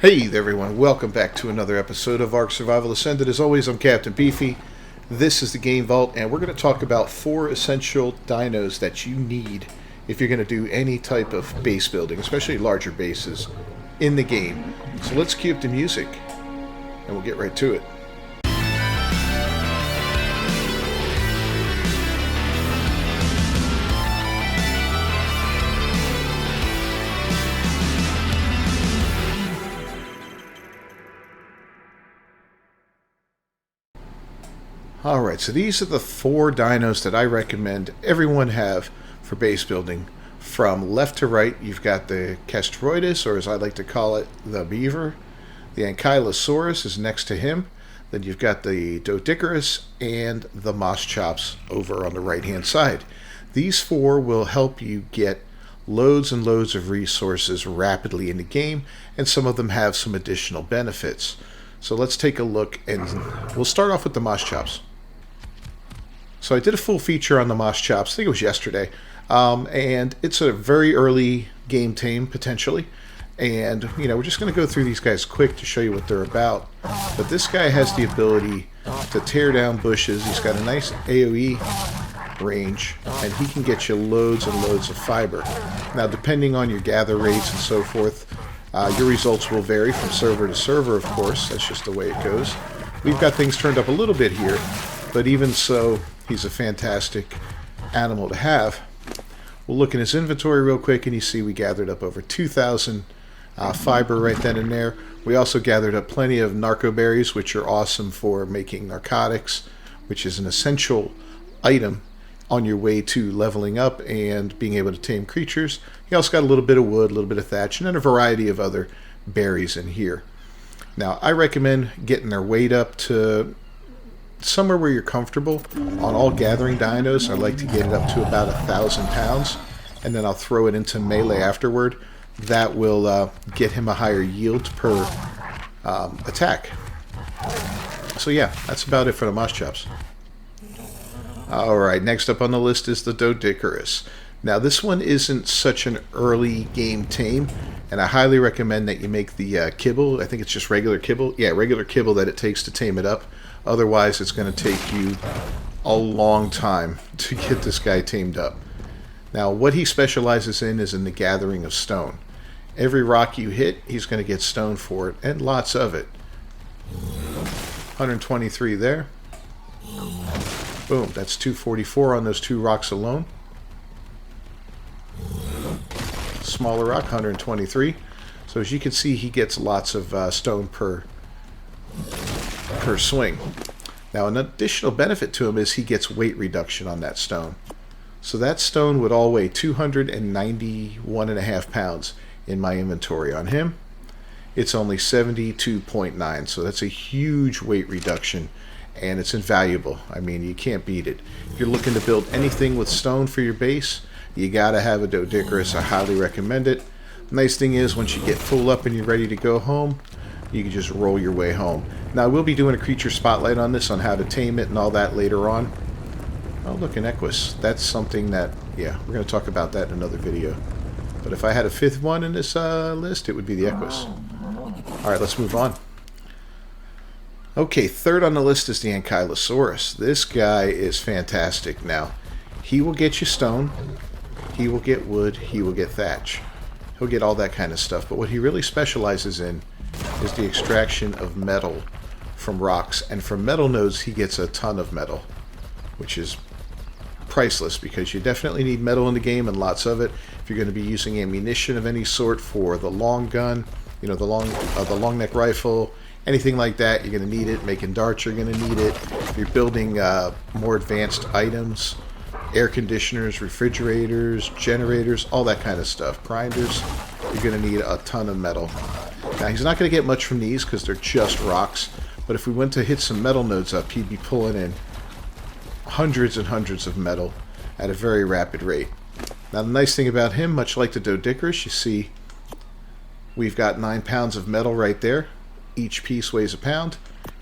Hey there everyone, welcome back to another episode of Ark Survival Ascended. As always, I'm Captain Beefy. This is the Game Vault, and we're going to talk about 4 essential dinos that you need if you're going to do any type of base building, especially larger bases, in the game. So let's cue up the music, and we'll get right to it. Alright, so these are the 4 dinos that I recommend everyone have for base building. From left to right, you've got the Castroides, or as I like to call it, the Beaver. The Ankylosaurus is next to him. Then you've got the Docus and the Moschops over on the right-hand side. These 4 will help you get loads and loads of resources rapidly in the game, and some of them have some additional benefits. So let's take a look, and we'll start off with the Moschops. So I did a full feature on the Moschops, I think it was yesterday, and it's a very early game tame, potentially. And, we're just going to go through these guys quick to show you what they're about. But this guy has the ability to tear down bushes. He's got a nice AoE range, and he can get you loads and loads of fiber. Now, depending on your gather rates and so forth, your results will vary from server to server, of course. That's just the way it goes. We've got things turned up a little bit here, but even so, he's a fantastic animal to have. We'll look in his inventory real quick, and you see we gathered up over 2,000 fiber right then and there. We also gathered up plenty of narco berries, which are awesome for making narcotics, which is an essential item on your way to leveling up and being able to tame creatures. You also got a little bit of wood, a little bit of thatch, and then a variety of other berries in here. Now, I recommend getting their weight up to somewhere where you're comfortable. On all gathering dinos, I like to get it up to about 1,000 pounds, and then I'll throw it into melee afterward. That will get him a higher yield per attack. So yeah, that's about it for the Moschops. Alright, next up on the list is the Docus. Now this one isn't such an early game tame, and I highly recommend that you make the kibble. I think it's just regular kibble. Yeah, regular kibble that it takes to tame it up. Otherwise, it's going to take you a long time to get this guy tamed up. Now, what he specializes in is in the gathering of stone. Every rock you hit, he's going to get stone for it, and lots of it. 123 there. Boom, that's 244 on those 2 rocks alone. Smaller rock, 123. So as you can see, he gets lots of stone per swing. Now, an additional benefit to him is he gets weight reduction on that stone. So that stone would all weigh 291.5 pounds in my inventory. On him, it's only 72.9, so that's a huge weight reduction, and it's invaluable. I mean, you can't beat it. If you're looking to build anything with stone for your base, you gotta have a Docus. I highly recommend it. Nice thing is, once you get full up and you're ready to go home, you can just roll your way home. Now, I will be doing a creature spotlight on this, on how to tame it and all that later on. Oh, look, an Equus. That's something that, yeah, we're going to talk about that in another video. But if I had a 5th one in this list, it would be the Equus. Alright, let's move on. Okay, 3rd on the list is the Ankylosaurus. This guy is fantastic. Now, he will get you stone, he will get wood, he will get thatch. He'll get all that kind of stuff. But what he really specializes in is the extraction of metal from rocks. And from metal nodes, he gets a ton of metal, which is priceless, because you definitely need metal in the game, and lots of it. If you're going to be using ammunition of any sort for the long gun, the long neck rifle, anything like that, you're going to need it. Making darts, you're going to need it. If you're building more advanced items, air conditioners, refrigerators, generators, all that kind of stuff, grinders, you're going to need a ton of metal. Now, he's not going to get much from these because they're just rocks, but if we went to hit some metal nodes up, he'd be pulling in hundreds and hundreds of metal at a very rapid rate. Now, the nice thing about him, much like the Docus, you see we've got 9 pounds of metal right there. Each piece weighs a pound.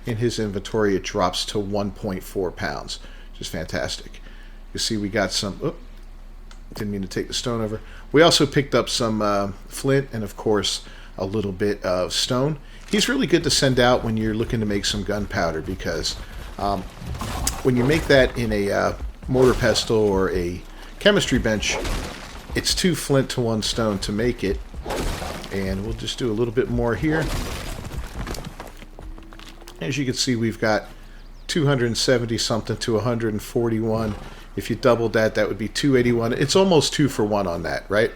In his inventory, it drops to 1.4 pounds, which is fantastic. You see we got some... didn't mean to take the stone over. We also picked up some flint and, of course, a little bit of stone. He's really good to send out when you're looking to make some gunpowder, because when you make that in a mortar pestle or a chemistry bench, it's 2 flint to 1 stone to make it. And we'll just do a little bit more here. As you can see, we've got 270 something to 141. If you doubled that, that would be 281. It's almost 2 for 1 on that, right?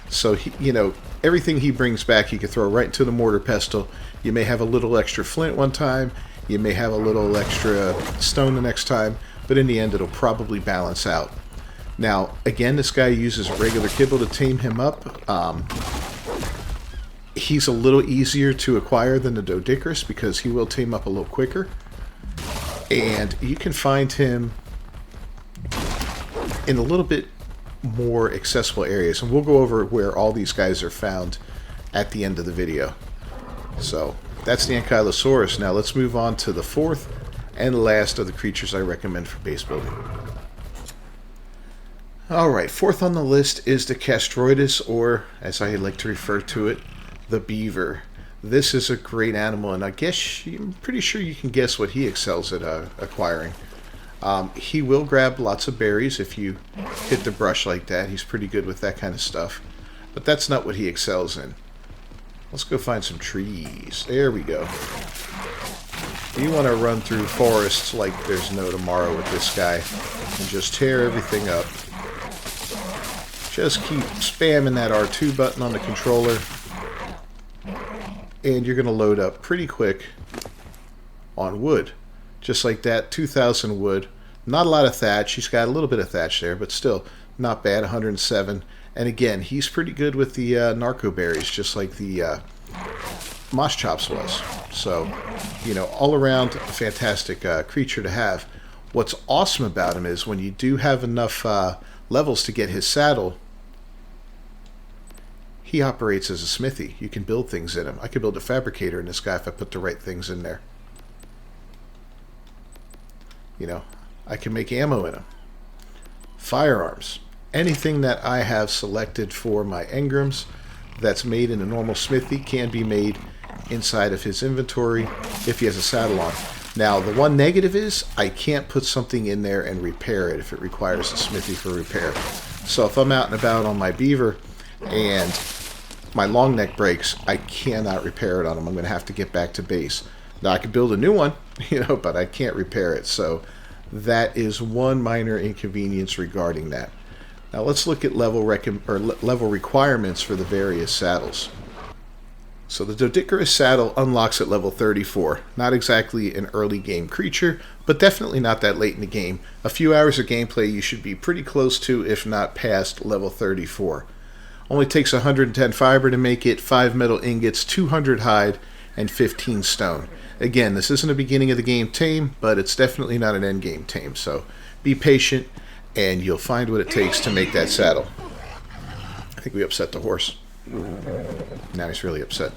So, you know, everything he brings back, you can throw right into the mortar pestle. You may have a little extra flint one time. You may have a little extra stone the next time. But in the end, it'll probably balance out. Now, again, this guy uses regular kibble to tame him up. He's a little easier to acquire than the Docus because he will tame up a little quicker. And you can find him in a little bit more accessible areas. And we'll go over where all these guys are found at the end of the video. So, that's the Ankylosaurus. Now, let's move on to the 4th and last of the creatures I recommend for base building. Alright, 4th on the list is the Castroidus, or as I like to refer to it, the Beaver. This is a great animal, and I guess I'm pretty sure you can guess what he excels at acquiring. He will grab lots of berries if you hit the brush like that. He's pretty good with that kind of stuff. But that's not what he excels in. Let's go find some trees. There we go. You want to run through forests like there's no tomorrow with this guy and just tear everything up. Just keep spamming that R2 button on the controller and you're going to load up pretty quick on wood. Just like that, 2,000 wood. Not a lot of thatch. He's got a little bit of thatch there, but still not bad, 107. And again, he's pretty good with the narco berries, just like the Moschops was. So, you know, all around a fantastic creature to have. What's awesome about him is when you do have enough levels to get his saddle, he operates as a smithy. You can build things in him. I could build a fabricator in this guy if I put the right things in there. You know, I can make ammo in him. Firearms. Anything that I have selected for my engrams that's made in a normal smithy can be made inside of his inventory if he has a saddle on. Now, the one negative is I can't put something in there and repair it if it requires a smithy for repair. So if I'm out and about on my Beaver and my long neck breaks, I cannot repair it on him. I'm going to have to get back to base. Now, I could build a new one, you know, but I can't repair it. So that is one minor inconvenience regarding that. Now let's look at level requirements for the various saddles. So the Docus saddle unlocks at level 34. Not exactly an early game creature, but definitely not that late in the game. A few hours of gameplay you should be pretty close to, if not past, level 34. Only takes 110 fiber to make it, 5 metal ingots, 200 hide, and 15 stone. Again, this isn't a beginning of the game tame, but it's definitely not an end game tame, so be patient and you'll find what it takes to make that saddle. I think we upset the horse. Now he's really upset.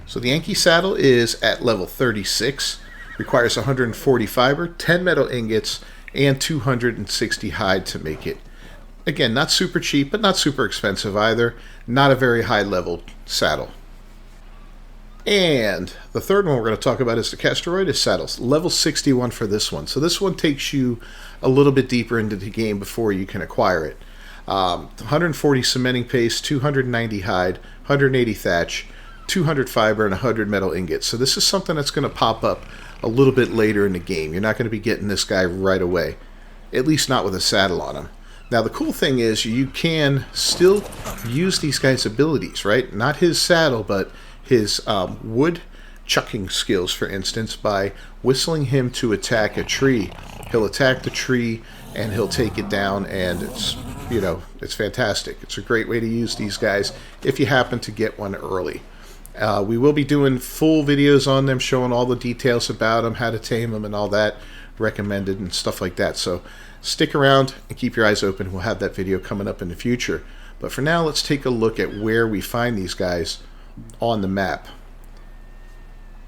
So the Anky saddle is at level 36, requires 140 fiber, 10 metal ingots, and 260 hide to make it. Again, not super cheap, but not super expensive either. Not a very high level saddle. And the third one we're going to talk about is the Castroidus saddles. Level 61 for this one. So this one takes you a little bit deeper into the game before you can acquire it. 140 cementing paste, 290 hide, 180 thatch, 200 fiber, and 100 metal ingots. So this is something that's going to pop up a little bit later in the game. You're not going to be getting this guy right away. At least not with a saddle on him. Now the cool thing is you can still use these guys' abilities, right? Not his saddle, but his wood chucking skills, for instance, by whistling him to attack a tree. He'll attack the tree and he'll take it down, and it's, you know, it's fantastic. It's a great way to use these guys if you happen to get one early. We will be doing full videos on them, showing all the details about them, how to tame them and all that, recommended and stuff like that. So stick around and keep your eyes open. We'll have that video coming up in the future. But for now, let's take a look at where we find these guys on the map.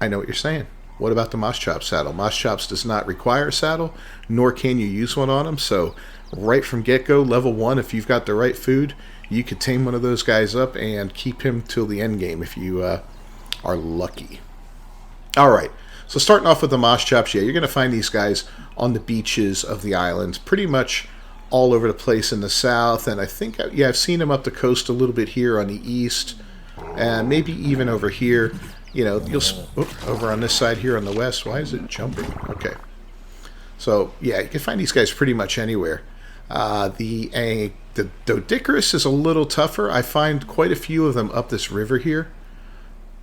I know what you're saying. What about the Moschops saddle? Moschops does not require a saddle, nor can you use one on them. So right from get-go, level 1, if you've got the right food, you could tame one of those guys up and keep him till the end game if you are lucky. All right, so starting off with the Moschops, yeah, you're going to find these guys on the beaches of the island, pretty much all over the place in the south, and I think, yeah, I've seen them up the coast a little bit here on the east, and maybe even over here. You know, over on this side here on the west. Why is it jumping? Okay. So, yeah, you can find these guys pretty much anywhere. The Docus is a little tougher. I find quite a few of them up this river here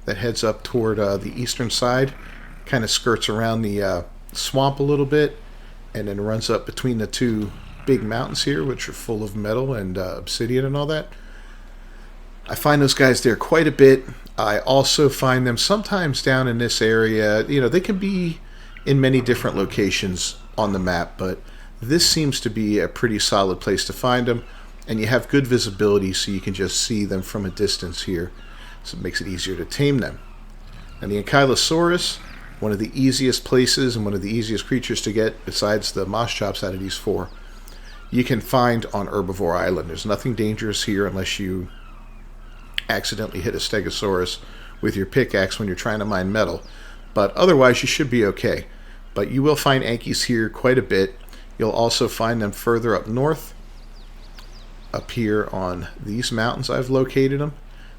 that heads up toward the eastern side. Kind of skirts around the swamp a little bit and then runs up between the two big mountains here, which are full of metal and obsidian and all that. I find those guys there quite a bit. I also find them sometimes down in this area. You know, they can be in many different locations on the map, but this seems to be a pretty solid place to find them, and you have good visibility so you can just see them from a distance here, so it makes it easier to tame them. And the Ankylosaurus, one of the easiest places and one of the easiest creatures to get besides the Moschops out of these four, you can find on Herbivore Island. There's nothing dangerous here unless you accidentally hit a Stegosaurus with your pickaxe when you're trying to mine metal, but otherwise you should be okay. But you will find Ankies here quite a bit. You'll also find them further up north, up here on these mountains. I've located them.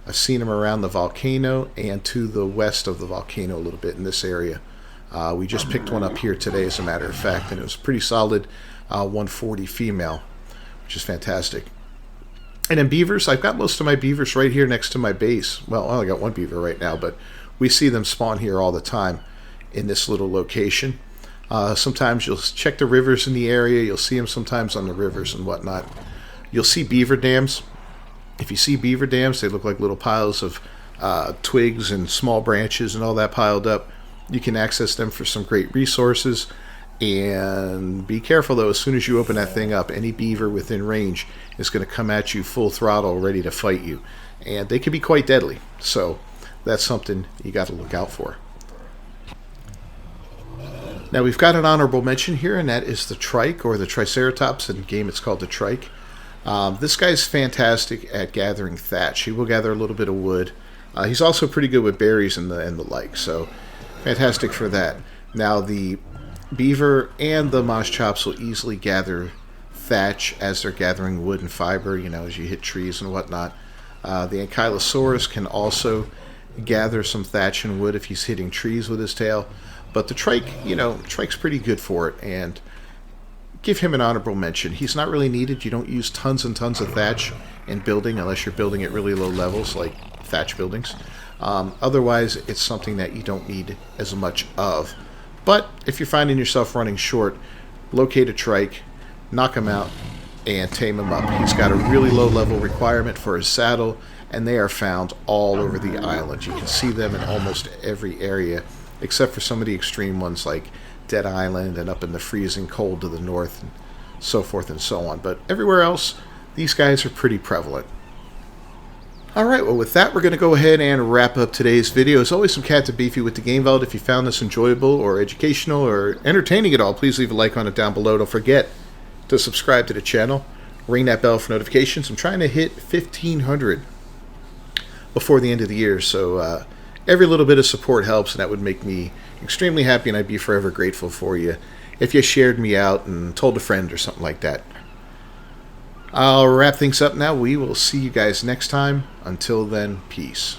I've seen them around the volcano and to the west of the volcano a little bit in this area. We just picked one up here today, as a matter of fact, and it was pretty solid 140 female, which is fantastic. And then beavers, I've got most of my beavers right here next to my base. Well, I only got one beaver right now, but we see them spawn here all the time in this little location. Sometimes you'll check the rivers in the area. You'll see them sometimes on the rivers and whatnot. You'll see beaver dams. If you see beaver dams, they look like little piles of twigs and small branches and all that piled up. You can access them for some great resources. And be careful, though, as soon as you open that thing up, any beaver within range is going to come at you full throttle, ready to fight you. And they can be quite deadly. So that's something you got to look out for. Now, we've got an honorable mention here, and that is the trike, or the triceratops. In the game, it's called the trike. This guy's fantastic at gathering thatch. He will gather a little bit of wood. He's also pretty good with berries and the like, so fantastic for that. Now, the beaver and the Moschops will easily gather thatch as they're gathering wood and fiber, you know, as you hit trees and whatnot. The Ankylosaurus can also gather some thatch and wood if he's hitting trees with his tail. But the trike, you know, trike's pretty good for it, and give him an honorable mention. He's not really needed. You don't use tons and tons of thatch in building unless you're building at really low levels, like thatch buildings. Otherwise, it's something that you don't need as much of. But if you're finding yourself running short, locate a trike, knock him out, and tame him up. He's got a really low level requirement for his saddle, and they are found all over the island. You can see them in almost every area, except for some of the extreme ones like Dead Island and up in the freezing cold to the north, and so forth and so on. But everywhere else, these guys are pretty prevalent. Alright, well with that, we're going to go ahead and wrap up today's video. As always, some Cat to Beefy with the Game Vault. If you found this enjoyable or educational or entertaining at all, please leave a like on it down below. Don't forget to subscribe to the channel. Ring that bell for notifications. I'm trying to hit 1,500 before the end of the year, so every little bit of support helps, and that would make me extremely happy, and I'd be forever grateful for you if you shared me out and told a friend or something like that. I'll wrap things up now. We will see you guys next time. Until then, peace.